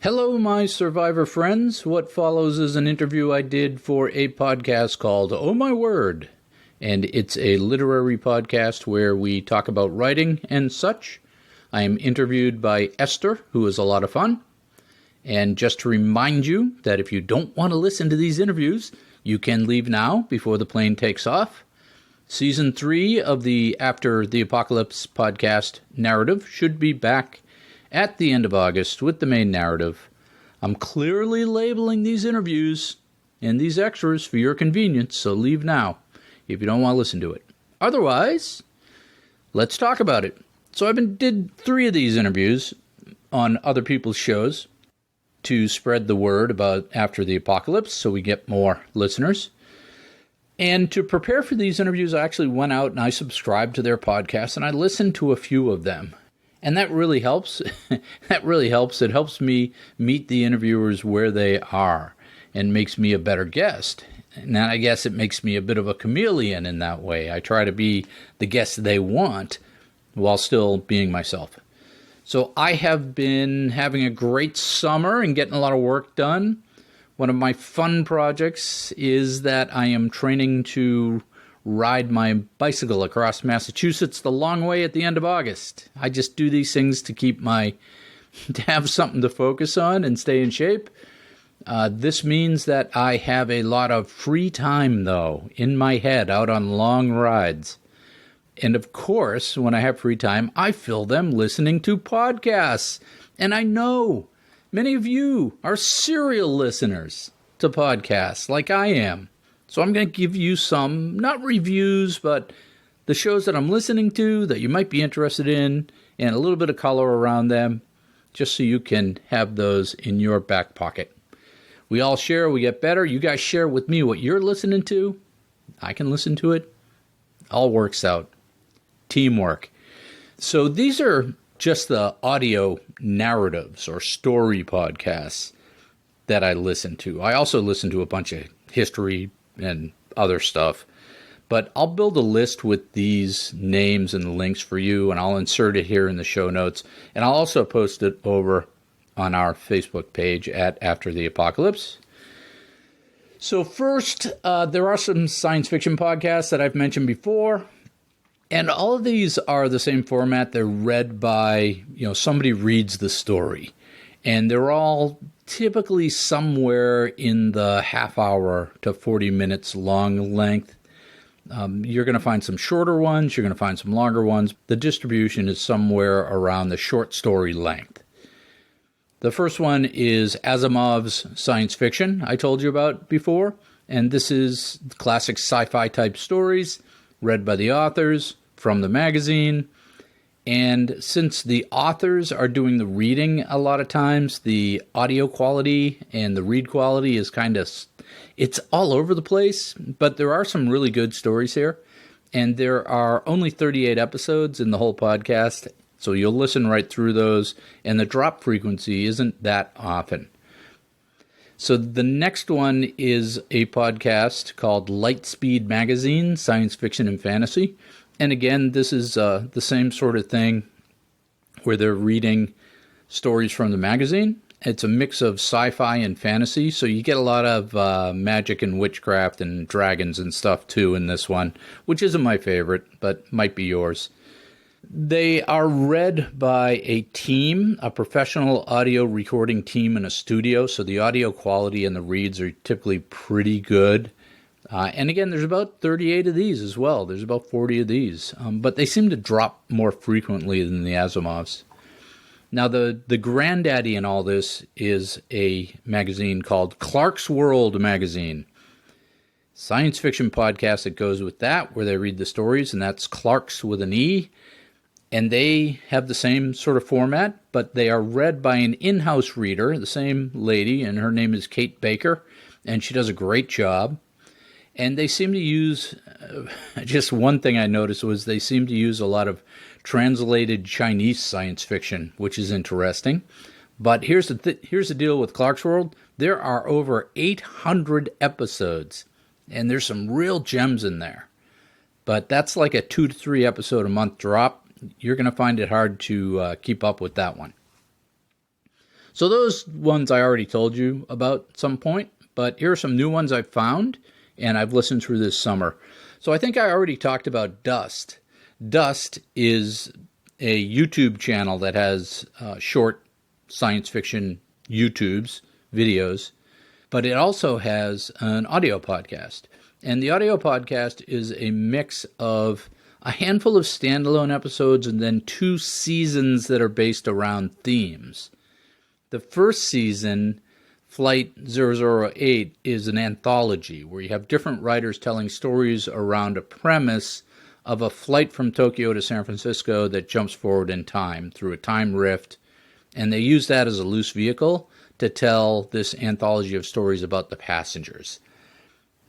Hello, my survivor friends. What follows is an interview I did for a podcast called Oh My Word. And it's a literary podcast where we talk about writing and such. I am interviewed by Esther, who is a lot of fun. And just to remind you that if you don't want to listen to these interviews, you can leave now before the plane takes off. Season 3 of the After the Apocalypse podcast narrative should be back at the end of August with the main narrative. I'm clearly labeling these interviews and these extras for your convenience, so leave now if you don't want to listen to it. Otherwise, let's talk about it. So I did 3 of these interviews on other people's shows to spread the word about After the Apocalypse so we get more listeners. And to prepare for these interviews, I actually went out and I subscribed to their podcast and I listened to a few of them. And that really helps. It helps me meet the interviewers where they are and makes me a better guest. And I guess it makes me a bit of a chameleon in that way. I try to be the guest they want while still being myself. So I have been having a great summer and getting a lot of work done. One of my fun projects is that I am training to ride my bicycle across Massachusetts the long way at the end of August. I just do these things to to have something to focus on and stay in shape. This means that I have a lot of free time, though, in my head out on long rides. And of course, when I have free time, I fill them listening to podcasts. And I know many of you are serial listeners to podcasts like I am. So I'm going to give you some, not reviews, but the shows that I'm listening to that you might be interested in and a little bit of color around them, just so you can have those in your back pocket. We all share, we get better. You guys share with me what you're listening to. I can listen to it. All works out. Teamwork. So these are just the audio narratives or story podcasts that I listen to. I also listen to a bunch of history and other stuff. But I'll build a list with these names and links for you, and I'll insert it here in the show notes. And I'll also post it over on our Facebook page at After the Apocalypse. So first, there are some science fiction podcasts that I've mentioned before. And all of these are the same format. They're read by, somebody reads the story. And they're all typically somewhere in the half hour to 40 minutes long length. You're going to find some shorter ones. You're going to find some longer ones. The distribution is somewhere around the short story length. The first one is Asimov's science fiction I told you about before. And this is classic sci-fi type stories read by the authors from the magazine. And since the authors are doing the reading a lot of times, the audio quality and the read quality is it's all over the place, but there are some really good stories here. And there are only 38 episodes in the whole podcast, so you'll listen right through those, and the drop frequency isn't that often. So the next one is a podcast called Lightspeed Magazine, Science Fiction and Fantasy. And again, this is the same sort of thing where they're reading stories from the magazine. It's a mix of sci-fi and fantasy, so you get a lot of magic and witchcraft and dragons and stuff too in this one, which isn't my favorite, but might be yours. They are read by a team, a professional audio recording team in a studio, so the audio quality and the reads are typically pretty good. And again, there's about 38 of these as well. There's about 40 of these. But they seem to drop more frequently than the Asimovs. Now, the granddaddy in all this is a magazine called Clarkesworld Magazine. Science fiction podcast that goes with that, where they read the stories, and that's Clarks with an E. And they have the same sort of format, but they are read by an in-house reader, the same lady, and her name is Kate Baker, and she does a great job. And they seem to use, just one thing I noticed was they seem to use a lot of translated Chinese science fiction, which is interesting. But here's the deal with Clarkesworld. There are over 800 episodes, and there's some real gems in there. But that's like a 2 to 3 episode a month drop. You're going to find it hard to keep up with that one. So those ones I already told you about at some point, but here are some new ones I've found and I've listened through this summer. So I think I already talked about Dust. Dust is a YouTube channel that has short science fiction videos, but it also has an audio podcast. And the audio podcast is a mix of a handful of standalone episodes and then 2 seasons that are based around themes. The first season, Flight 008, is an anthology where you have different writers telling stories around a premise of a flight from Tokyo to San Francisco that jumps forward in time through a time rift. And they use that as a loose vehicle to tell this anthology of stories about the passengers.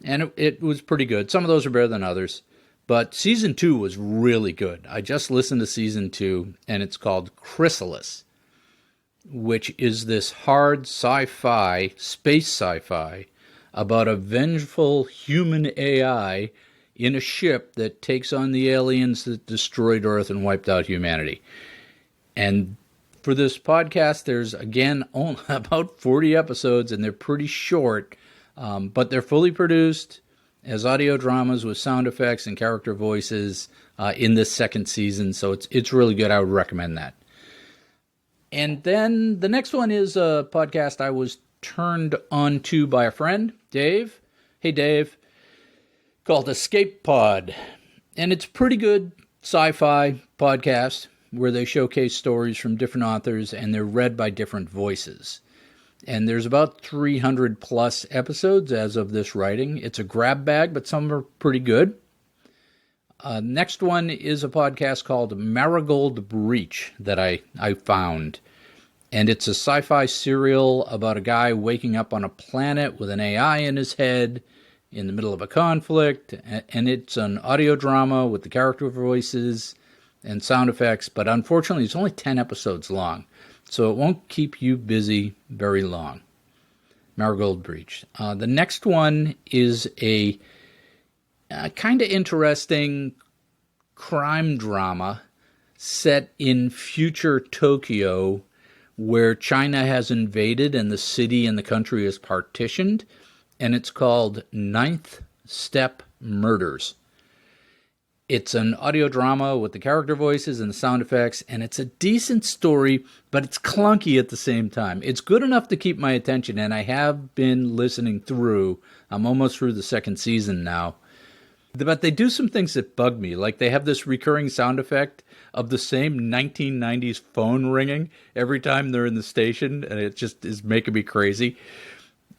And it was pretty good. Some of those are better than others. But Season 2 was really good. I just listened to Season 2, and it's called Chrysalis, which is this hard sci-fi, space sci-fi, about a vengeful human AI in a ship that takes on the aliens that destroyed Earth and wiped out humanity. And for this podcast, there's, again, only about 40 episodes, and they're pretty short, but they're fully produced as audio dramas with sound effects and character voices in this second season, so it's really good. I would recommend that. And then the next one is a podcast I was turned on to by a friend, Dave. Hey, Dave. Called Escape Pod. And it's a pretty good sci-fi podcast where they showcase stories from different authors and they're read by different voices. And there's about 300 plus episodes as of this writing. It's a grab bag, but some are pretty good. Next one is a podcast called Marigold Breach that I found. And it's a sci-fi serial about a guy waking up on a planet with an AI in his head in the middle of a conflict. And it's an audio drama with the character voices and sound effects. But unfortunately, it's only 10 episodes long. So it won't keep you busy very long. Marigold Breach. The next one is a kind of interesting crime drama set in future Tokyo where China has invaded and the city and the country is partitioned. And it's called Ninth Step Murders. It's an audio drama with the character voices and the sound effects, and it's a decent story, but it's clunky at the same time. It's good enough to keep my attention, and I have been listening through. I'm almost through the second season now. But they do some things that bug me, like they have this recurring sound effect of the same 1990s phone ringing every time they're in the station, and it just is making me crazy.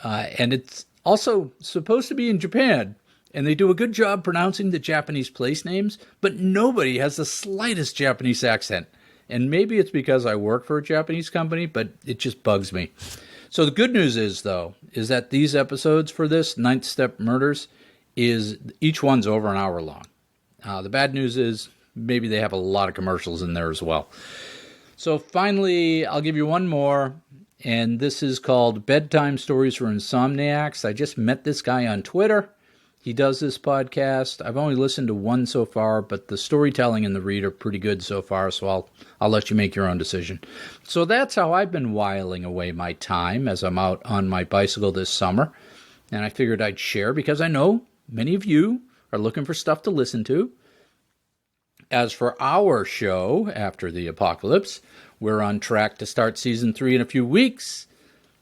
And it's also supposed to be in Japan. And they do a good job pronouncing the Japanese place names, but nobody has the slightest Japanese accent. And maybe it's because I work for a Japanese company, but it just bugs me. So the good news is, though, is that these episodes for this, Ninth Step Murders, is each one's over an hour long. The bad news is maybe they have a lot of commercials in there as well. So finally, I'll give you one more, and this is called Bedtime Stories for Insomniacs. I just met this guy on Twitter. He does this podcast. I've only listened to one so far, but the storytelling and the read are pretty good so far, so I'll let you make your own decision. So that's how I've been whiling away my time as I'm out on my bicycle this summer. And I figured I'd share because I know many of you are looking for stuff to listen to. As for our show, After the Apocalypse, we're on track to start Season 3 in a few weeks.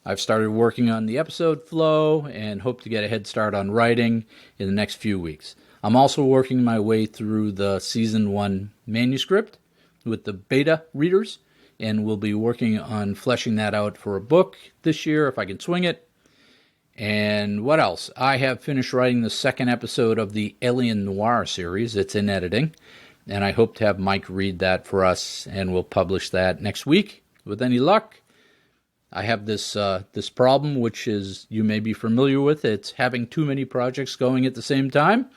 I've started working on the episode flow and hope to get a head start on writing in the next few weeks. I'm also working my way through the Season 1 manuscript with the beta readers, and we'll be working on fleshing that out for a book this year if I can swing it. And what else? I have finished writing the second episode of the Alien Noir series. It's in editing, and I hope to have Mike read that for us, and we'll publish that next week with any luck. I have this problem, which is you may be familiar with. It's having too many projects going at the same time.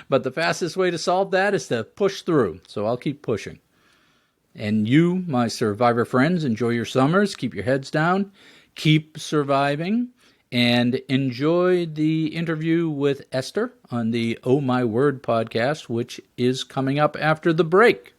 But the fastest way to solve that is to push through. So I'll keep pushing. And you, my survivor friends, enjoy your summers. Keep your heads down. Keep surviving. And enjoy the interview with Esther on the Oh My Word podcast, which is coming up after the break.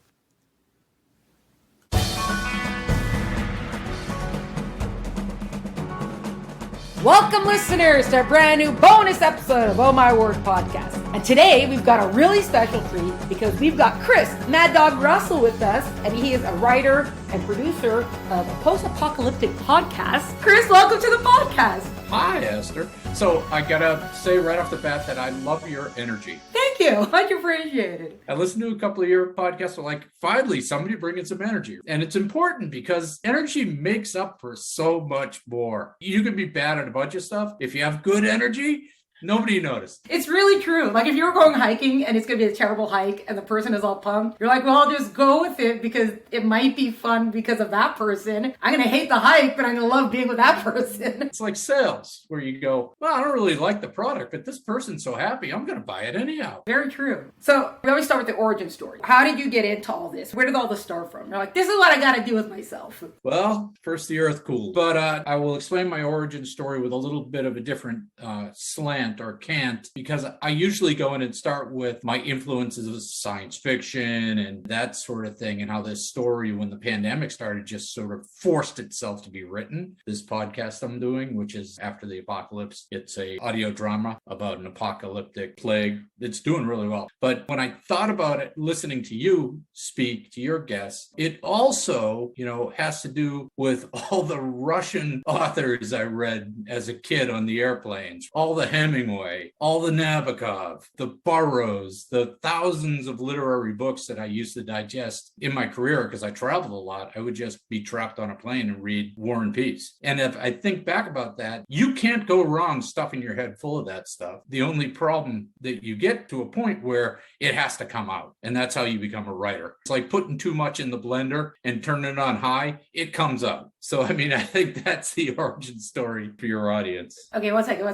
Welcome, listeners, to a brand new bonus episode of Oh My Word podcast. And today we've got a really special treat because we've got Chris Mad Dog Russell with us, and he is a writer and producer of a post-apocalyptic podcast. Chris, welcome to the podcast. Hi, Esther. So I gotta say right off the bat that I love your energy. Thank you. Much appreciated. I listened to a couple of your podcasts. I'm like, finally, somebody bringing some energy. And it's important because energy makes up for so much more. You can be bad at a bunch of stuff. If you have good energy, nobody noticed. It's really true. Like if you were going hiking and it's going to be a terrible hike and the person is all pumped, you're like, well, I'll just go with it because it might be fun because of that person. I'm going to hate the hike, but I'm going to love being with that person. It's like sales where you go, well, I don't really like the product, but this person's so happy, I'm going to buy it anyhow. Very true. So we always start with the origin story. How did you get into all this? Where did all this start from? You're like, this is what I got to do with myself. Well, first the earth cooled. But I will explain my origin story with a little bit of a different slant or cant, because I usually go in and start with my influences of science fiction and that sort of thing, and how this story, when the pandemic started, just sort of forced itself to be written. This podcast I'm doing, which is After the Apocalypse, it's a audio drama about an apocalyptic plague. It's doing really well. But when I thought about it, listening to you speak to your guests, it also, has to do with all the Russian authors I read as a kid on the airplanes, all the Hemingway, all the Nabokov, the Burroughs, the thousands of literary books that I used to digest in my career because I traveled a lot. I would just be trapped on a plane and read War and Peace. And if I think back about that, you can't go wrong stuffing your head full of that stuff. The only problem that you get to a point where it has to come out. And that's how you become a writer. It's like putting too much in the blender and turning it on high, it comes out. So, I think that's the origin story for your audience. Okay, one second.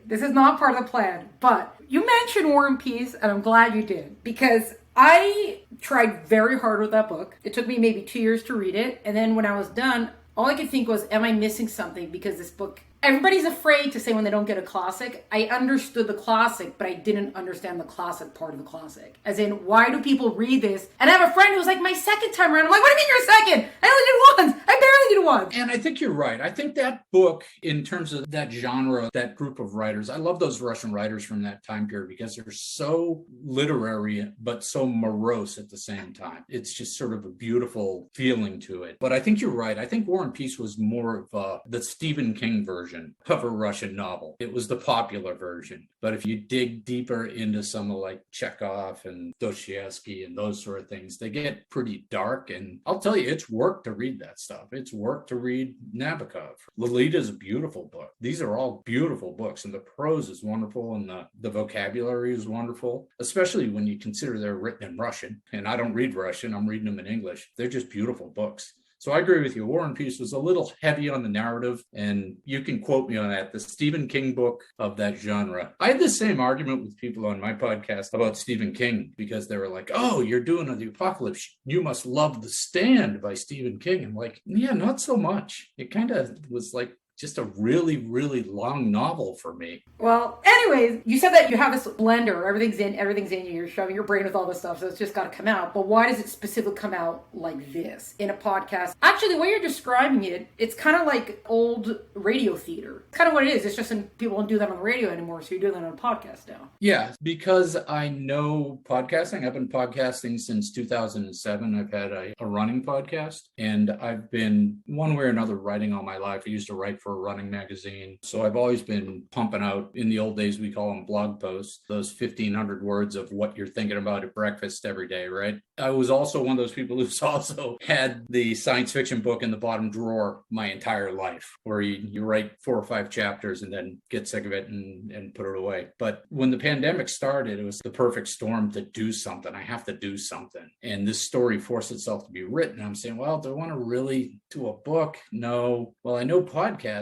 This is not part of the plan, but you mentioned War and Peace, and I'm glad you did, because I tried very hard with that book. It took me maybe 2 years to read it, and then when I was done, all I could think was, am I missing something? Because this book, everybody's afraid to say when they don't get a classic. I understood the classic, but I didn't understand the classic part of the classic. As in, why do people read this? And I have a friend who was like, my second time around. I'm like, what do you mean you're second? I only did once. I barely did once. And I think you're right. I think that book, in terms of that genre, that group of writers, I love those Russian writers from that time period because they're so literary, but so morose at the same time. It's just sort of a beautiful feeling to it. But I think you're right. I think War and Peace was more of the Stephen King version of a Russian novel. It was the popular version. But if you dig deeper into some like Chekhov and Dostoevsky and those sort of things, they get pretty dark. And I'll tell you, it's work to read that stuff. It's work to read Nabokov. Lolita is a beautiful book. These are all beautiful books, and the prose is wonderful, and the vocabulary is wonderful, especially when you consider they're written in Russian. And I don't read Russian, I'm reading them in English. They're just beautiful books. So I agree with you. War and Peace was a little heavy on the narrative, and you can quote me on that. The Stephen King book of that genre. I had the same argument with people on my podcast about Stephen King because they were like, oh, you're doing The Apocalypse. You must love The Stand by Stephen King. I'm like, yeah, not so much. It kind of was like just a really, really long novel for me. Well, anyways, you said that you have this blender, everything's in you, you're shoving your brain with all this stuff, so it's just got to come out. But why does it specifically come out like this in a podcast? Actually, the way you're describing it, it's kind of like old radio theater. It's kind of what it is. It's just people don't do that on the radio anymore, so you're doing that on a podcast now. Yeah, because I know podcasting. I've been podcasting since 2007. I've had a running podcast, and I've been one way or another writing all my life. I used to write for a running magazine. So I've always been pumping out, in the old days, we call them blog posts, those 1,500 words of what you're thinking about at breakfast every day, right? I was also one of those people who's also had the science fiction book in the bottom drawer my entire life, where you write 4 or 5 chapters and then get sick of it and put it away. But when the pandemic started, it was the perfect storm to do something. I have to do something. And this story forced itself to be written. I'm saying, well, do I want to really do a book? No. Well, I know podcasting,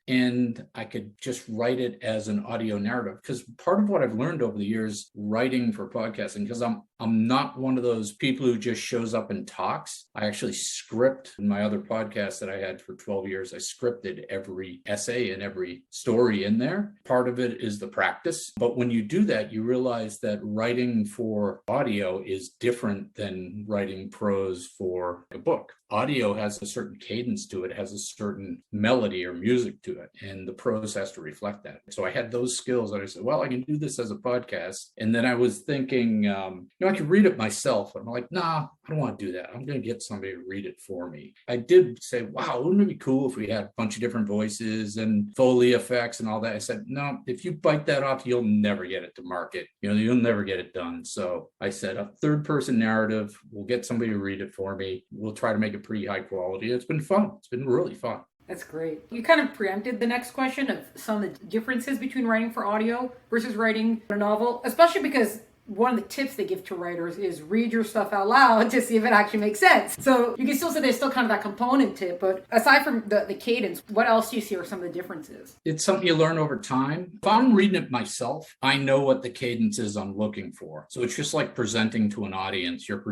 and I could just write it as an audio narrative. Because part of what I've learned over the years writing for podcasting, because I'm not one of those people who just shows up and talks. I actually script. In my other podcast that I had for 12 years, I scripted every essay and every story in there. Part of it is the practice. But when you do that, you realize that writing for audio is different than writing prose for a book. Audio has a certain cadence to it, has a certain melody or music to to it, and the prose has to reflect that. So I had those skills, and I said, well, I can do this as a podcast. And then I was thinking, I could read it myself. And I'm like, nah, I don't want to do that. I'm going to get somebody to read it for me. I did say, wow, wouldn't it be cool if we had a bunch of different voices and Foley effects and all that? I said, no, if you bite that off, you'll never get it to market. You'll never get it done. So I said, a third person narrative, we'll get somebody to read it for me. We'll try to make it pretty high quality. It's been fun. It's been really fun. That's great. You kind of preempted the next question of some of the differences between writing for audio versus writing a novel, especially because one of the tips they give to writers is read your stuff out loud to see if it actually makes sense. So you can still say there's still kind of that component tip, but aside from the cadence, what else do you see are some of the differences? It's something you learn over time. If I'm reading it myself, I know what the cadence is I'm looking for. So it's just like presenting to an audience. You're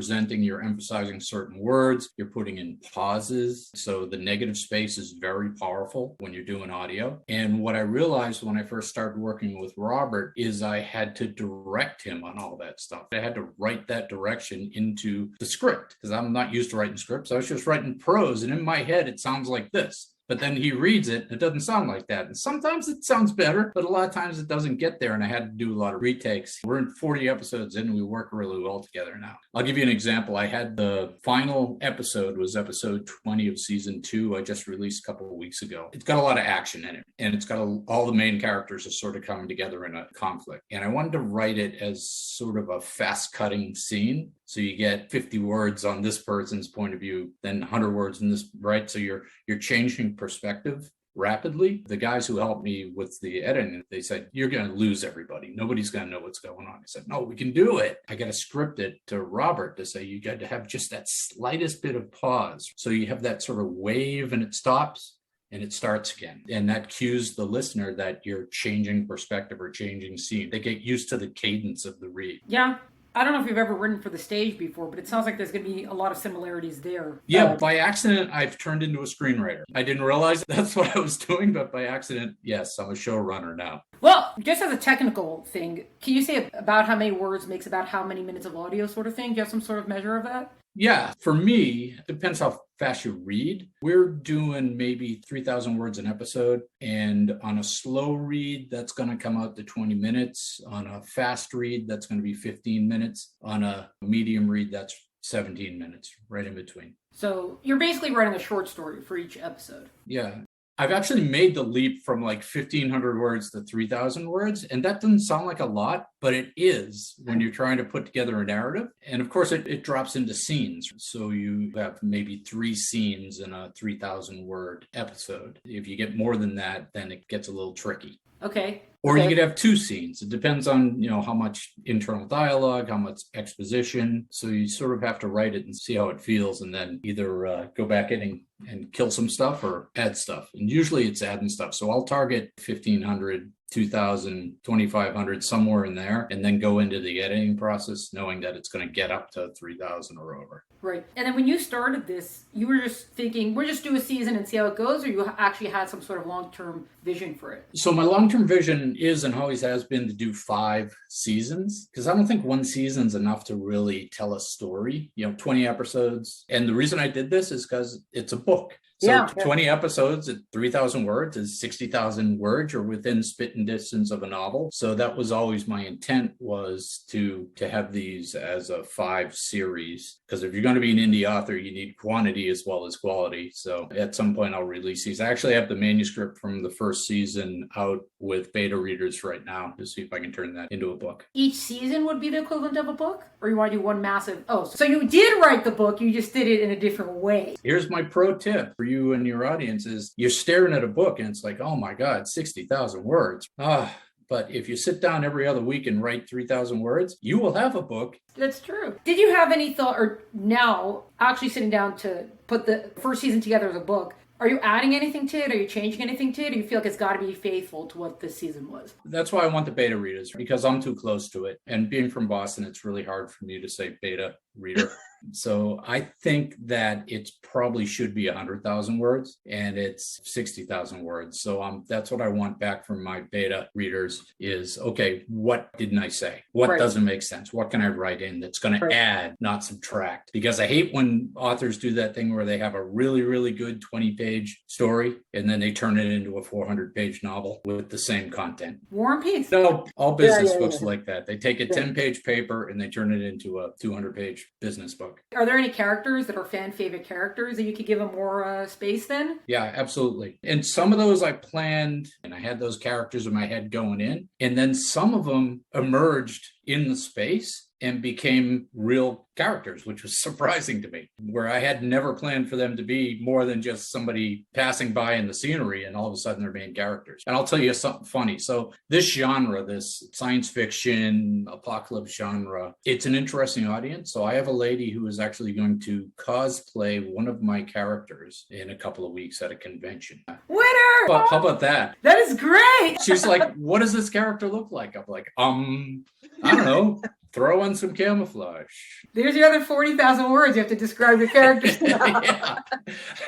emphasizing certain words, you're putting in pauses. So the negative space is very powerful when you're doing audio. And what I realized when I first started working with Robert is I had to direct him on all that stuff. I had to write that direction into the script because I'm not used to writing scripts. I was just writing prose, and in my head, it sounds like this. But then he reads it, it doesn't sound like that. And sometimes it sounds better, but a lot of times it doesn't get there. And I had to do a lot of retakes. We're in 40 episodes in, and we work really well together now. I'll give you an example. I had the final episode was episode 20 of season 2. I just released a couple of weeks ago. It's got a lot of action in it, and it's got all the main characters are sort of coming together in a conflict. And I wanted to write it as sort of a fast cutting scene. So you get 50 words on this person's point of view, then 100 words in this, right? So you're changing perspective rapidly. The guys who helped me with the editing, they said, you're going to lose everybody. Nobody's going to know what's going on. I said, no, we can do it. I got to script it to Robert to say, you got to have just that slightest bit of pause. So you have that sort of wave and it stops and it starts again. And that cues the listener that you're changing perspective or changing scene. They get used to the cadence of the read. Yeah. I don't know if you've ever written for the stage before, but it sounds like there's going to be a lot of similarities there. Yeah, by accident, I've turned into a screenwriter. I didn't realize that's what I was doing, but by accident, yes, I'm a showrunner now. Well, just as a technical thing, can you say about how many words makes about how many minutes of audio sort of thing? Do you have some sort of measure of that? Yeah, for me, it depends how fast you read. We're doing maybe 3,000 words an episode. And on a slow read, that's going to come out to 20 minutes. On a fast read, that's going to be 15 minutes. On a medium read, that's 17 minutes, right in between. So you're basically writing a short story for each episode. Yeah. I've actually made the leap from like 1,500 words to 3,000 words. And that doesn't sound like a lot, but it is when you're trying to put together a narrative. And of course, it drops into scenes. So you have maybe 3 scenes in a 3,000 word episode. If you get more than that, then it gets a little tricky. Okay. Or you could have 2 scenes. It depends on, how much internal dialogue, how much exposition. So you sort of have to write it and see how it feels, and then either go back in and kill some stuff or add stuff. And usually it's adding stuff. So I'll target 1,500, 2,000, 2,500, somewhere in there, and then go into the editing process knowing that it's going to get up to 3,000 or over. Right. And then when you started this, you were just thinking, we'll just do a season and see how it goes, or you actually had some sort of long-term vision for it? So my long-term vision is and always has been to do 5 seasons, because I don't think 1 season's enough to really tell a story, 20 episodes. And the reason I did this is because it's a book. So 20 episodes at 3,000 words is 60,000 words. You're within spitting distance of a novel. So that was always my intent, was to have these as a 5 series. Because if you're going to be an indie author, you need quantity as well as quality. So at some point I'll release these. I actually have the manuscript from the first season out with beta readers right now to see if I can turn that into a book. Each season would be the equivalent of a book? Or you want to do one massive... Oh, so you did write the book, you just did it in a different way. Here's my pro tip for you and your audience is you're staring at a book and it's like, oh my God, 60,000 words. But if you sit down every other week and write 3,000 words, you will have a book. That's true. Did you have any thought, or now actually sitting down to put the first season together as a book, are you adding anything to it? Are you changing anything to it? Or do you feel like it's got to be faithful to what this season was? That's why I want the beta readers, because I'm too close to it. And being from Boston, it's really hard for me to say beta reader. So I think that it probably should be 100,000 words, and it's 60,000 words. So that's what I want back from my beta readers is, okay, what didn't I say? What doesn't make sense? What can I write in that's going to add, not subtract? Because I hate when authors do that thing where they have a really, really good 20-page story, and then they turn it into a 400-page novel with the same content. War and Peace. No, all business books like that. They take a 10-page paper and they turn it into a 200-page business book. Are there any characters that are fan favorite characters that you could give them more space then? Yeah, absolutely. And some of those I planned and I had those characters in my head going in. And then some of them emerged in the space and became real characters, which was surprising to me, where I had never planned for them to be more than just somebody passing by in the scenery, and all of a sudden they're main characters. And I'll tell you something funny. So this genre, this science fiction, apocalypse genre, it's an interesting audience. So I have a lady who is actually going to cosplay one of my characters in a couple of weeks at a convention. Winner! But how about that? That is great! She's like, what does this character look like? I'm like, I don't know. Throw on some camouflage. There's the other 40,000 words you have to describe your character. Yeah,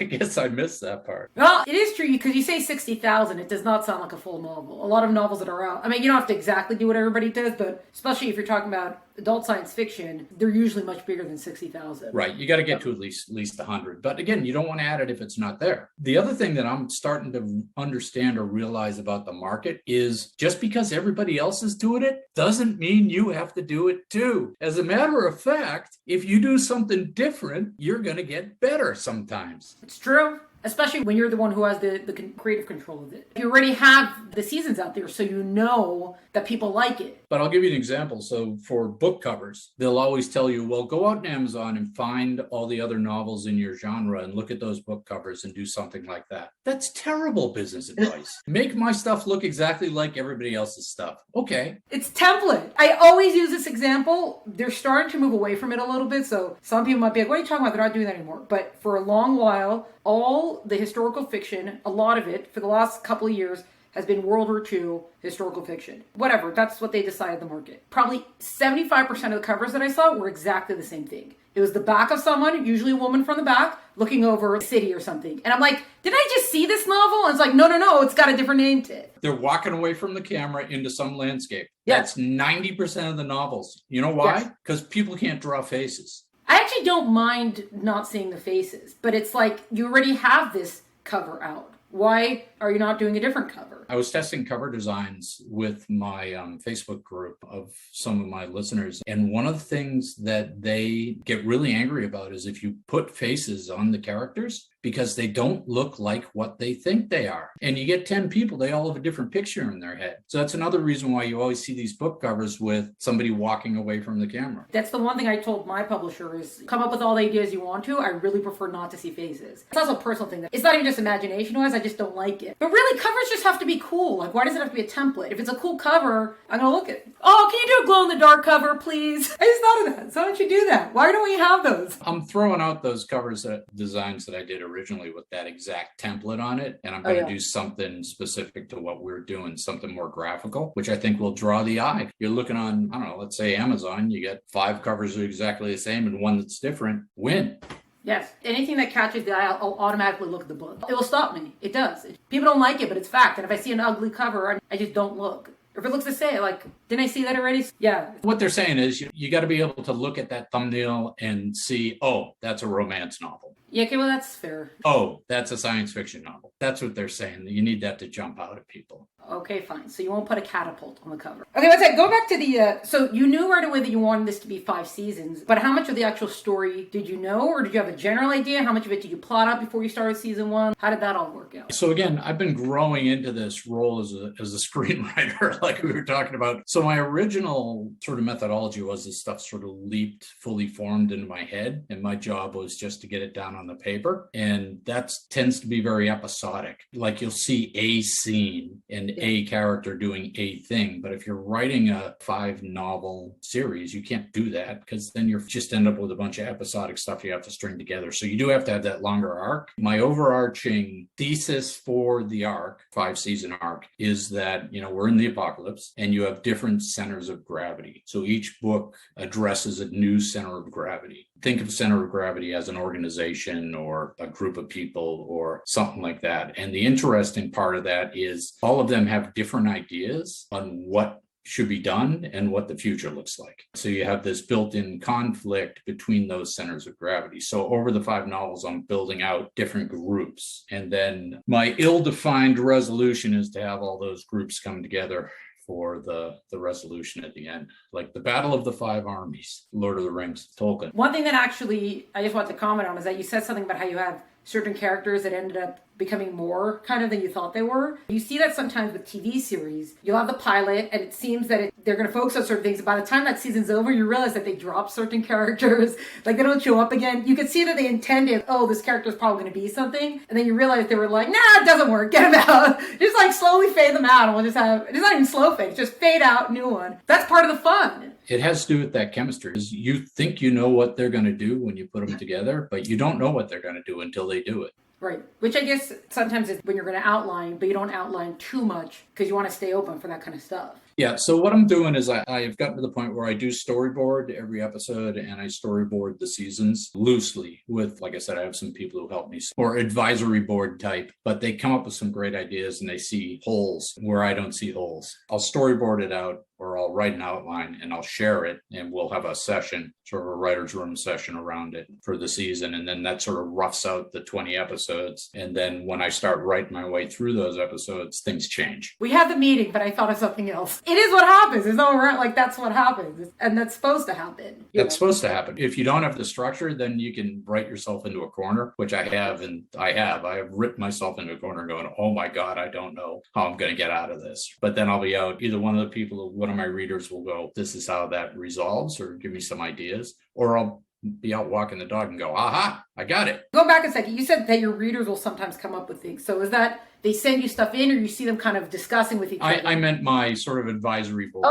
I guess I missed that part. Well, it is true because you say 60,000. It does not sound like a full novel. A lot of novels that are out. I mean, you don't have to exactly do what everybody does, but especially if you're talking about adult science fiction, they're usually much bigger than 60,000. Right. You got to get to at least 100. But again, you don't want to add it if it's not there. The other thing that I'm starting to understand or realize about the market is just because everybody else is doing it doesn't mean you have to do it too. As a matter of fact, if you do something different, you're going to get better sometimes. It's true. Especially when you're the one who has the creative control of it. You already have the seasons out there, so you know that people like it. But I'll give you an example. So for book covers, they'll always tell you, well, go out on Amazon and find all the other novels in your genre and look at those book covers and do something like that. That's terrible business advice. Make my stuff look exactly like everybody else's stuff. Okay. It's template. I always use this example. They're starting to move away from it a little bit. So some people might be like, what are you talking about? They're not doing that anymore. But for a long while, all the historical fiction, a lot of it for the last couple of years has been World War II historical fiction. Whatever, that's what they decided to market. Probably 75% of the covers that I saw were exactly the same thing. It was the back of someone, usually a woman from the back, looking over a city or something. And I'm like, did I just see this novel? And it's like, no, it's got a different name to it. They're walking away from the camera into some landscape. Yes. That's 90% of the novels. You know why? Because people can't draw faces. I actually don't mind not seeing the faces, but it's like you already have this cover out. Why are you not doing a different cover? I was testing cover designs with my Facebook group of some of my listeners. And one of the things that they get really angry about is if you put faces on the characters, because they don't look like what they think they are. And you get 10 people, they all have a different picture in their head. So that's another reason why you always see these book covers with somebody walking away from the camera. That's the one thing I told my publisher is come up with all the ideas you want to. I really prefer not to see faces. It's also a personal thing. It's not even just imagination-wise, I just don't like it. But really, covers just have to be cool. Like, why does it have to be a template? If it's a cool cover, I'm going to look at it. Oh, can you do a glow-in-the-dark cover, please? I just thought of that. So why don't you do that? Why don't we have those? I'm throwing out those covers, designs that I did originally with that exact template on it. And I'm going to do something specific to what we're doing, something more graphical, which I think will draw the eye. You're looking on, I don't know, let's say Amazon, you get 5 covers that are exactly the same and one that's different. Win. Yes. Anything that catches the eye, I'll automatically look at the book. It will stop me. It does. People don't like it, but it's fact. And if I see an ugly cover, I just don't look. Or if it looks the same, like, didn't I see that already? Yeah. What they're saying is you got to be able to look at that thumbnail and see, oh, that's a romance novel. Yeah, okay, well, that's fair. Oh, that's a science fiction novel. That's what they're saying. You need that to jump out at people. Okay, fine. So you won't put a catapult on the cover. Okay, let's say, go back to the, so you knew right away that you wanted this to be 5 seasons, but how much of the actual story did you know, or did you have a general idea? How much of it did you plot out before you started season 1? How did that all work out? So again, I've been growing into this role as a screenwriter, like we were talking about. So my original sort of methodology was this stuff sort of leaped, fully formed into my head, and my job was just to get it down on the paper. And that tends to be very episodic. Like you'll see a scene and a character doing a thing. But if you're writing a 5-novel series, you can't do that because then you're just end up with a bunch of episodic stuff you have to string together. So you do have to have that longer arc. My overarching thesis for the arc, 5-season arc, is that, we're in the apocalypse and you have different centers of gravity. So each book addresses a new center of gravity. Think of center of gravity as an organization or a group of people or something like that. And the interesting part of that is all of them have different ideas on what should be done and what the future looks like. So you have this built-in conflict between those centers of gravity. So over the 5 novels, I'm building out different groups. And then my ill-defined resolution is to have all those groups come together for the resolution at the end, like the Battle of the 5 Armies, Lord of the Rings, Tolkien. One thing that actually I just want to comment on is that you said something about how you have certain characters that ended up becoming more kind of than you thought they were. You see that sometimes with TV series. You'll have the pilot and it seems that they're going to focus on certain things. By the time that season's over, you realize that they drop certain characters. Like they don't show up again. You can see that they intended, this character's probably going to be something. And then you realize they were like, nah, it doesn't work. Get them out. Just like slowly fade them out. And we'll just have, it's not even slow fade. It's just fade out, new one. That's part of the fun. It has to do with that chemistry. You think you know what they're going to do when you put them together, but you don't know what they're going to do until they do it. Right. Which I guess sometimes is when you're going to outline, but you don't outline too much because you want to stay open for that kind of stuff. Yeah, so what I'm doing is I've gotten to the point where I do storyboard every episode and I storyboard the seasons loosely with, like I said, I have some people who help me, or advisory board type, but they come up with some great ideas and they see holes where I don't see holes. I'll storyboard it out or I'll write an outline and I'll share it and we'll have a session, sort of a writer's room session around it for the season. And then that sort of roughs out the 20 episodes. And then when I start writing my way through those episodes, things change. We had the meeting, but I thought of something else. It is what happens. It's not like that's what happens. And that's supposed to happen. That's supposed to happen. If you don't have the structure, then you can write yourself into a corner, which I have. And I have ripped myself into a corner going, oh my God, I don't know how I'm going to get out of this. But then I'll be out. Either one of the people, one of my readers will go, this is how that resolves, or give me some ideas, or I'll be out walking the dog and go, aha, I got it. Go back a second. You said that your readers will sometimes come up with things. So is that they send you stuff in or you see them kind of discussing with each other? I meant my sort of advisory board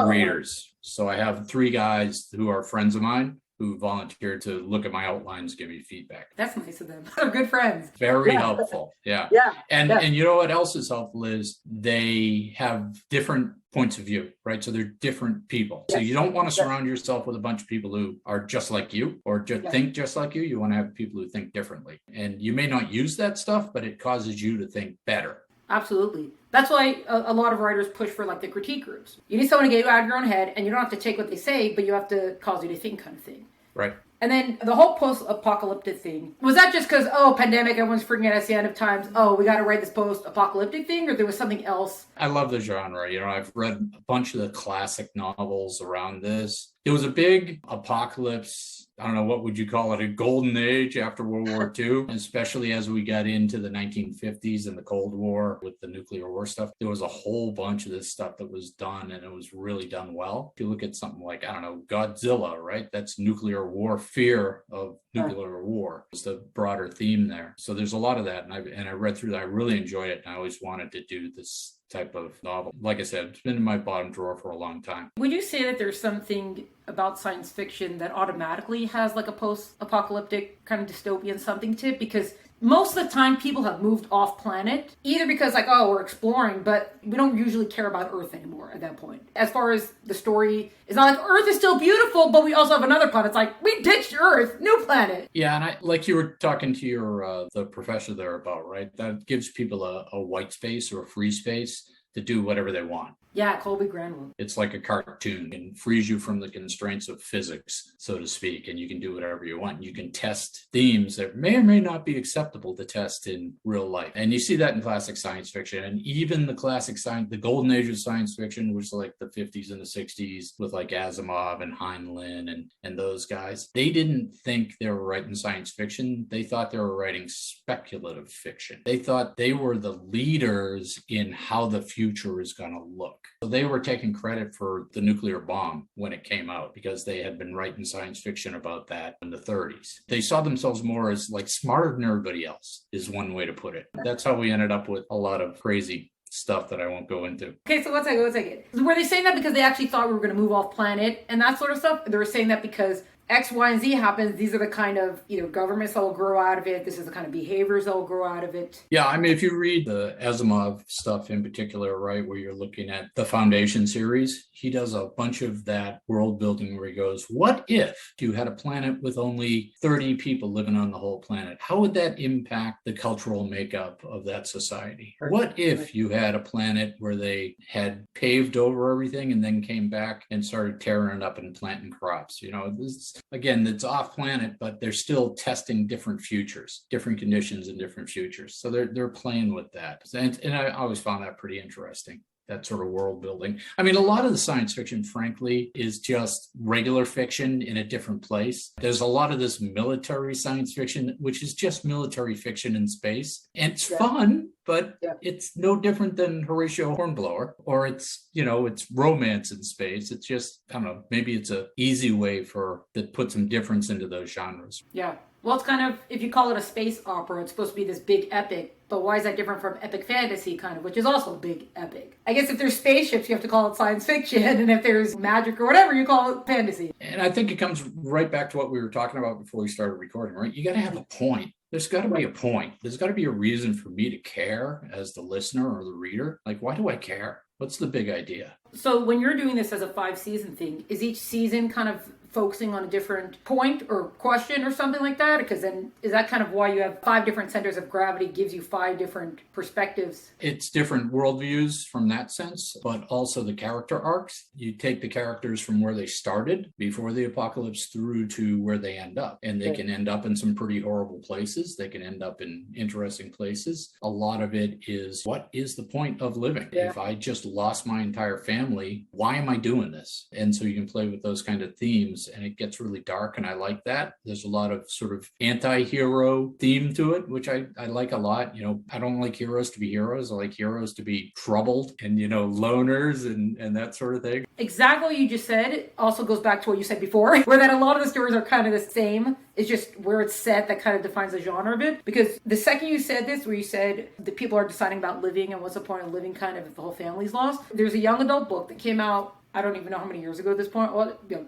readers. So I have 3 guys who are friends of mine who volunteered to look at my outlines, give me feedback. That's nice of them. They're good friends. Very helpful. Yeah. And you know what else is helpful is they have different points of view, right? So they're different people. So you don't want to surround yourself with a bunch of people who are just like you or just think just like you. You want to have people who think differently. And you may not use that stuff, but it causes you to think better. Absolutely. That's why a lot of writers push for like the critique groups. You need someone to get you out of your own head and you don't have to take what they say, but you have to cause you to think kind of thing. Right. And then the whole post-apocalyptic thing, was that just because, pandemic, everyone's freaking out at the end of times, we got to write this post-apocalyptic thing, or there was something else? I love the genre. I've read a bunch of the classic novels around this. It was a big apocalypse. I don't know, what would you call it? A golden age after World War II, especially as we got into the 1950s and the Cold War with the nuclear war stuff. There was a whole bunch of this stuff that was done and it was really done well. If you look at something like, I don't know, Godzilla, right? That's nuclear war, fear of nuclear war is the broader theme there. So there's a lot of that. And I read through that. I really enjoyed it. And I always wanted to do this type of novel. Like I said, it's been in my bottom drawer for a long time. Would you say that there's something about science fiction that automatically has like a post-apocalyptic kind of dystopian something to it? Because most of the time people have moved off planet, either because like, we're exploring, but we don't usually care about Earth anymore at that point. As far as the story, it's not like Earth is still beautiful, but we also have another planet. It's like, we ditched Earth, new planet. Yeah, and like you were talking to your the professor there about, right? That gives people a white space or a free space to do whatever they want. Yeah, Colby Granville. It's like a cartoon and frees you from the constraints of physics, so to speak, and you can do whatever you want. You can test themes that may or may not be acceptable to test in real life. And you see that in classic science fiction, and even the classic science, the golden age of science fiction, which is like the 50s and the 60s with like Asimov and Heinlein and those guys. They didn't think they were writing science fiction. They thought they were writing speculative fiction. They thought they were the leaders in how the future is going to look. So they were taking credit for the nuclear bomb when it came out because they had been writing science fiction about that in the 30s. They saw themselves more as like smarter than everybody else, is one way to put it. That's how we ended up with a lot of crazy stuff that I won't go into. Okay, so let's take it. Were they saying that because they actually thought we were going to move off planet and that sort of stuff? They were saying that because X, Y, and Z happens. These are the kind of, governments that will grow out of it. This is the kind of behaviors that will grow out of it. Yeah, I mean, if you read the Asimov stuff in particular, right, where you're looking at the Foundation series, he does a bunch of that world building where he goes, what if you had a planet with only 30 people living on the whole planet? How would that impact the cultural makeup of that society? What if you had a planet where they had paved over everything and then came back and started tearing it up and planting crops? Again, it's off planet, but they're still testing different futures, different conditions and different futures. So they're playing with that. And I always found that pretty interesting, that sort of world building. I mean, a lot of the science fiction, frankly, is just regular fiction in a different place. There's a lot of this military science fiction, which is just military fiction in space. And it's fun, but it's no different than Horatio Hornblower, or it's romance in space. It's just, I don't know, maybe it's an easy way to put some difference into those genres. Yeah. Well, it's kind of, if you call it a space opera, it's supposed to be this big epic. But why is that different from epic fantasy, kind of, which is also big epic? I guess if there's spaceships, you have to call it science fiction. And if there's magic or whatever, you call it fantasy. And I think it comes right back to what we were talking about before we started recording, right? You got to have a point. There's got to be a point. There's got to be a reason for me to care as the listener or the reader. Like, why do I care? What's the big idea? So when you're doing this as a 5-season thing, is each season kind of focusing on a different point or question or something like that? Because then is that kind of why you have 5 different centers of gravity, gives you 5 different perspectives? It's different worldviews from that sense, but also the character arcs. You take the characters from where they started before the apocalypse through to where they end up. And they can end up in some pretty horrible places. They can end up in interesting places. A lot of it is, what is the point of living? Yeah. If I just lost my entire family, why am I doing this? And so you can play with those kind of themes, and it gets really dark, and I like that. There's a lot of sort of anti-hero theme to it, which I like a lot. I don't like heroes to be heroes. I like heroes to be troubled and, loners and that sort of thing. Exactly what you just said also goes back to what you said before, where that a lot of the stories are kind of the same. It's just where it's set that kind of defines the genre of it. Because the second you said this, where you said the people are deciding about living and what's the point of living kind of if the whole family's lost. There's a young adult book that came out, I don't even know how many years ago at this point,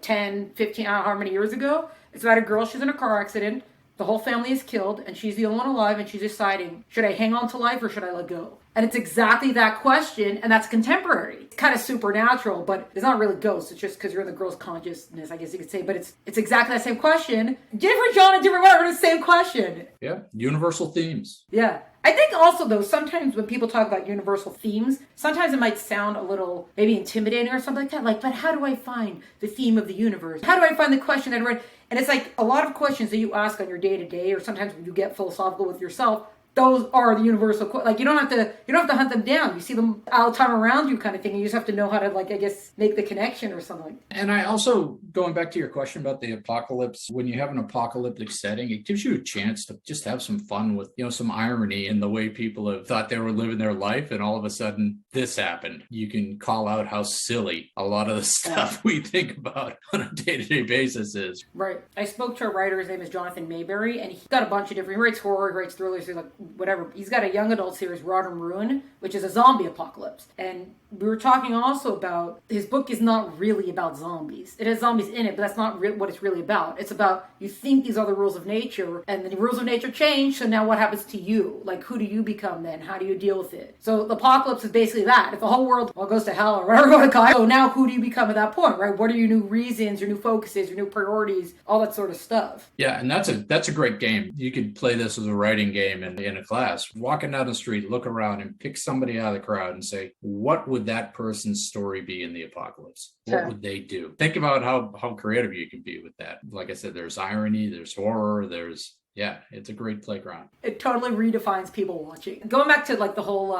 10, 15, I don't know how many years ago. It's about a girl, she's in a car accident, the whole family is killed, and she's the only one alive, and she's deciding, should I hang on to life or should I let go? And it's exactly that question, and that's contemporary. It's kind of supernatural, but it's not really ghosts. It's just because you're in the girl's consciousness, I guess you could say. But it's exactly that same question. Different genre, different whatever, the same question. Yeah, universal themes. Yeah. I think also, though, sometimes when people talk about universal themes, sometimes it might sound a little maybe intimidating or something like that. Like, but how do I find the theme of the universe? How do I find the question that I read? And it's like a lot of questions that you ask on your day-to-day, or sometimes when you get philosophical with yourself, those are the universal like you don't have to hunt them down. You see them all the time around you, kind of thing. You just have to know how to, like, I guess, make the connection or something. And I also, going back to your question about the apocalypse, when you have an apocalyptic setting, it gives you a chance to just have some fun with, some irony in the way people have thought they were living their life, and all of a sudden this happened. You can call out how silly a lot of the stuff we think about on a day-to-day basis is. Right. I spoke to a writer, his name is Jonathan Mayberry, and he's got a bunch of different, he writes horror, he writes thrillers, he's like whatever. He's got a young adult series, Rodham Ruin, which is a zombie apocalypse. And we were talking also about, his book is not really about zombies. It has zombies in it, but that's not what it's really about. It's about, you think these are the rules of nature, and the rules of nature change, so now what happens to you? Like, who do you become then? How do you deal with it? So the apocalypse is basically that. If the whole world goes to hell or whatever, go to God, so now who do you become at that point, right? What are your new reasons, your new focuses, your new priorities, all that sort of stuff. Yeah, and that's a great game. You could play this as a writing game in a class. Walking down the street, look around and pick somebody out of the crowd and say, what would that person's story be in the apocalypse? Sure. What would they do? Think about how creative you can be with that. Like I said, there's irony, there's horror, yeah, it's a great playground. It totally redefines people watching. Going back to like the whole,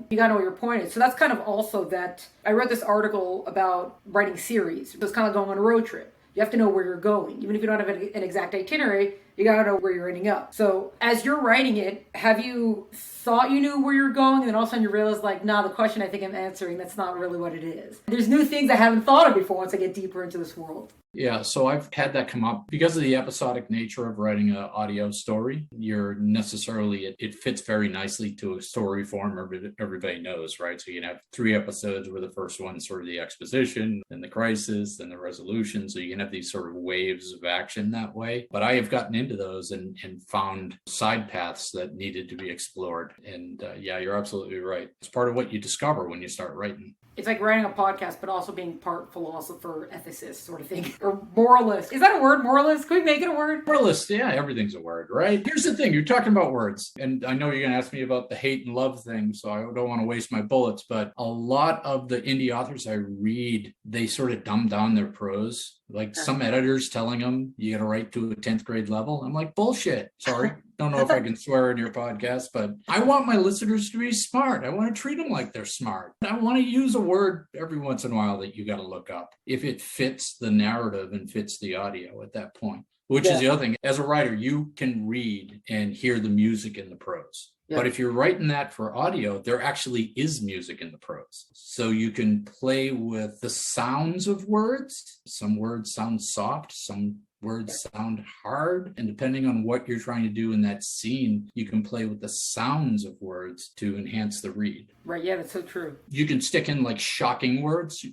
you gotta know what your point is. So that's kind of also that, I read this article about writing series. It was kind of going on a road trip. you have to know where you're going. Even if you don't have an exact itinerary, you gotta know where you're ending up. So as you're writing it, have you thought you knew where you're going, and then all of a sudden you realize, like, nah, the question I think I'm answering, that's not really what it is. There's new things I haven't thought of before once I get deeper into this world. Yeah, so I've had that come up because of the episodic nature of writing an audio story. It fits very nicely to a story form everybody knows, right? So you can have 3 episodes where the first one's sort of the exposition, then the crisis, then the resolution. So you can have these sort of waves of action that way. But I have gotten into those and found side paths that needed to be explored. And yeah, you're absolutely right. It's part of what you discover when you start writing. It's like writing a podcast, but also being part philosopher, ethicist sort of thing. Or moralist. Is that a word, moralist? Can we make it a word? Moralist, yeah, everything's a word, right? Here's the thing, you're talking about words. And I know you're going to ask me about the hate and love thing, so I don't want to waste my bullets. But a lot of the indie authors I read, they sort of dumb down their prose. Like some editors telling them you got to write to a 10th grade level. I'm like, bullshit. Sorry. Don't know if I can swear in your podcast, but I want my listeners to be smart. I want to treat them like they're smart. I want to use a word every once in a while that you got to look up if it fits the narrative and fits the audio at that point, which is the other thing. As a writer, you can read and hear the music in the prose. Yeah. But if you're writing that for audio, there actually is music in the prose. So you can play with the sounds of words. Some words sound soft, some words sound hard. And depending on what you're trying to do in that scene, you can play with the sounds of words to enhance the read. Right, yeah, that's so true. You can stick in like shocking words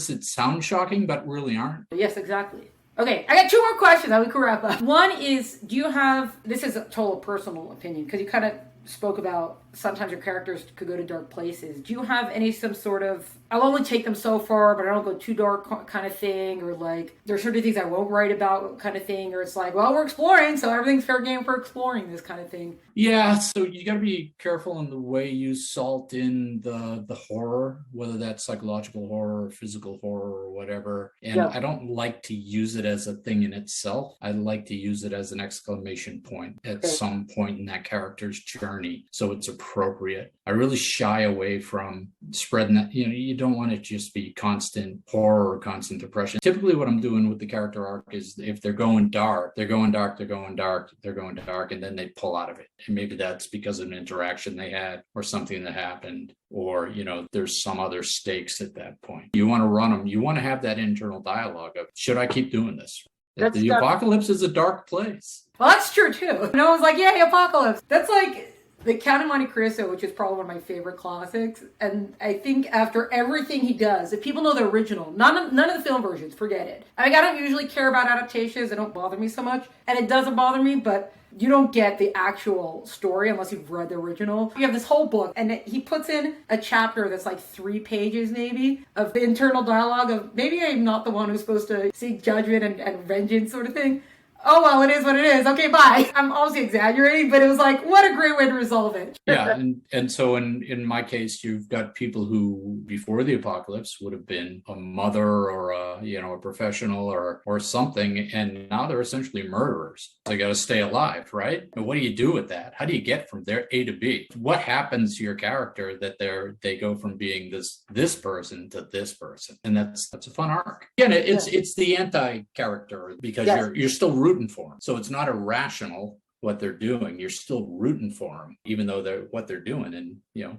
that sound shocking, but really aren't. Yes, exactly. Okay, I got 2 more questions that we can wrap up. One is, this is a total personal opinion, because you kind of spoke about sometimes your characters could go to dark places. Do you have some sort of, I'll only take them so far, but I don't go too dark kind of thing, or like, there's certain things I won't write about kind of thing, or it's like, well, we're exploring, so everything's fair game for exploring this kind of thing? Yeah, so you got to be careful in the way you salt in the horror, whether that's psychological horror or physical horror or whatever. And I don't like to use it as a thing in itself. I like to use it as an exclamation point at some point in that character's journey, so it's appropriate. I really shy away from spreading that. You don't want it to just be constant horror or constant depression. Typically what I'm doing with the character arc is if they're going dark, and then they pull out of it. And maybe that's because of an interaction they had or something that happened, or, there's some other stakes at that point. You want to run them. You want to have that internal dialogue of, should I keep doing this? The apocalypse is a dark place. Well, that's true too. No one's like, yay, apocalypse. That's like The Count of Monte Cristo, which is probably one of my favorite classics. And I think after everything he does, if people know the original, none of the film versions, forget it. I don't usually care about adaptations. They don't bother me so much. And it doesn't bother me, but you don't get the actual story unless you've read the original. You have this whole book, and he puts in a chapter that's like 3 pages maybe of the internal dialogue of, maybe I'm not the one who's supposed to seek judgment and vengeance sort of thing. Oh, well, it is what it is. Okay, bye. I'm obviously exaggerating, but it was like, what a great way to resolve it. Yeah, and so in my case, you've got people who, before the apocalypse, would have been a mother or a professional or something, and now they're essentially murderers. They got to stay alive, right? And what do you do with that? How do you get from there A to B? What happens to your character that they go from being this person to this person? And that's a fun arc. Again, it's the anti-character, because you're still rooting for them. So it's not irrational what they're doing. You're still rooting for them, even though what they're doing. And,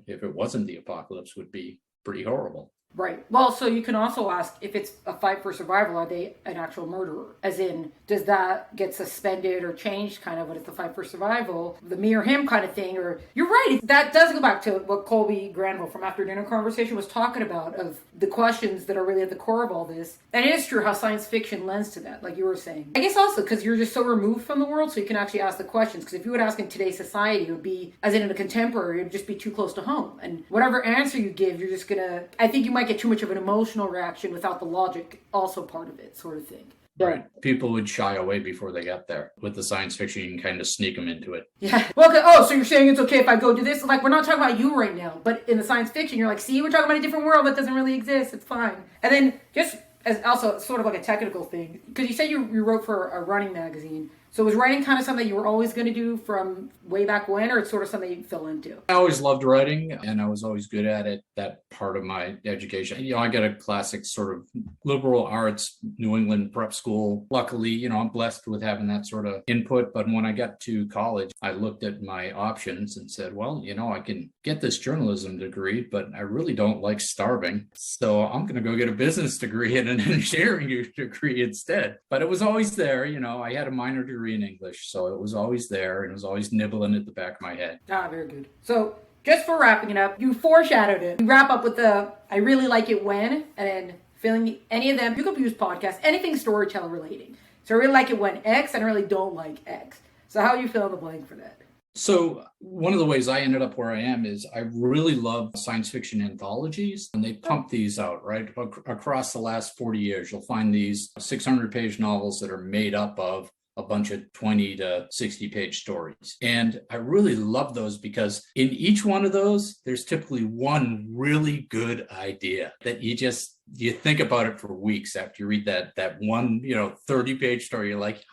if it wasn't the apocalypse, would be pretty horrible. Right. Well, so you can also ask, if it's a fight for survival, are they an actual murderer? As in, does that get suspended or changed kind of when it's a fight for survival? The me or him kind of thing? Or, you're right, that does go back to what Colby Granville from After Dinner Conversation was talking about, of the questions that are really at the core of all this. And it is true how science fiction lends to that, like you were saying. I guess also because you're just so removed from the world, so you can actually ask the questions. Because if you would ask in today's society, it would be, as in a contemporary, it would just be too close to home. And whatever answer you give, you're just gonna, I think you might get too much of an emotional reaction without the logic also part of it, sort of thing. Right. People would shy away before they got there. With the science fiction, you can kind of sneak them into it. Yeah. Well, okay. Oh, so you're saying it's okay if I go do this? Like, we're not talking about you right now, but in the science fiction, you're like, see, we're talking about a different world that doesn't really exist. It's fine. And then just as also sort of like a technical thing, because you said you wrote for a running magazine. So was writing kind of something you were always going to do from way back when, or it's sort of something you fell into? I always loved writing, and I was always good at it. That part of my education. I got a classic sort of liberal arts, New England prep school. Luckily, I'm blessed with having that sort of input. But when I got to college, I looked at my options and said, well, I can get this journalism degree, but I really don't like starving. So I'm going to go get a business degree and an engineering degree instead. But it was always there. I had a minor degree in English, so it was always there, and it was always nibbling at the back of my head. Very good. So just for wrapping it up, you foreshadowed it. You wrap up with I really like it when, and then filling any of them. You could use podcasts, anything storytelling relating. So I really like it when X, and I really don't like X. So how are you fill in the blank for that? So one of the ways I ended up where I am is I really love science fiction anthologies, and they pump these out, right? Across the last 40 years, you'll find these 600-page novels that are made up of a bunch of 20 to 60-page stories. And I really love those because in each one of those, there's typically one really good idea that you think about it for weeks after you read that one, 30-page story. You're like,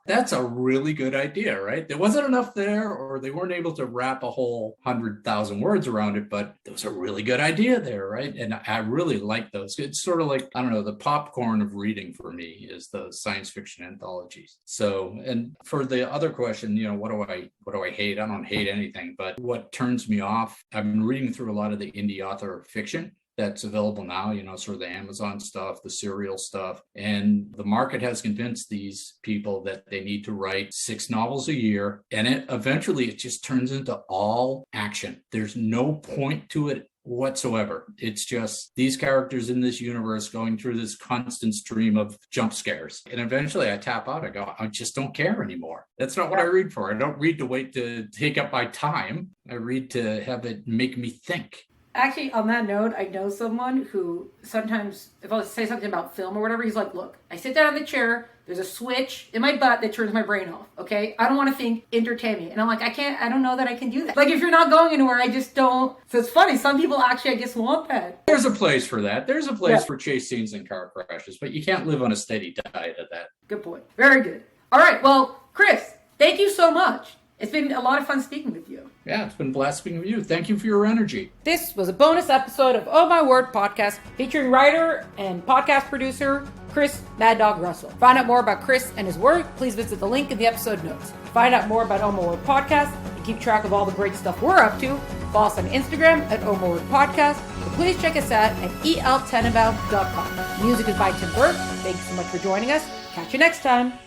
that's a really good idea, right? There wasn't enough there, or they weren't able to wrap a whole 100,000 words around it, but there was a really good idea there, right? And I really like those. It's sort of like, I don't know, the popcorn of reading for me is the science fiction anthologies. So, and for the other question, what do I hate? I don't hate anything, but what turns me off, I've been reading through a lot of the indie author fiction that's available now, sort of the Amazon stuff, the serial stuff. And the market has convinced these people that they need to write 6 novels a year. And eventually it just turns into all action. There's no point to it whatsoever. It's just these characters in this universe going through this constant stream of jump scares. And eventually I tap out. I go, I just don't care anymore. That's not what I read for. I don't read to wait to take up my time. I read to have it make me think. Actually, on that note, I know someone who sometimes, if I'll say something about film or whatever, he's like, look, I sit down in the chair, there's a switch in my butt that turns my brain off, okay? I don't want to think, entertain me. And I'm like, I don't know that I can do that. Like, if you're not going anywhere, I just don't. So it's funny, some people actually, I guess, want that. There's a place for that. There's a place for chase scenes and car crashes, but you can't live on a steady diet of that. Good point. Very good. All right, well, Chris, thank you so much. It's been a lot of fun speaking with you. Yeah, it's been a blast speaking with you. Thank you for your energy. This was a bonus episode of Oh My Word podcast featuring writer and podcast producer Chris Mad Dog Russell. To find out more about Chris and his work, please visit the link in the episode notes. To find out more about Oh My Word podcast and keep track of all the great stuff we're up to, follow us on Instagram at Oh My Word podcast. And please check us out at eltenenbaum.com. Music is by Tim Burke. Thanks so much for joining us. Catch you next time.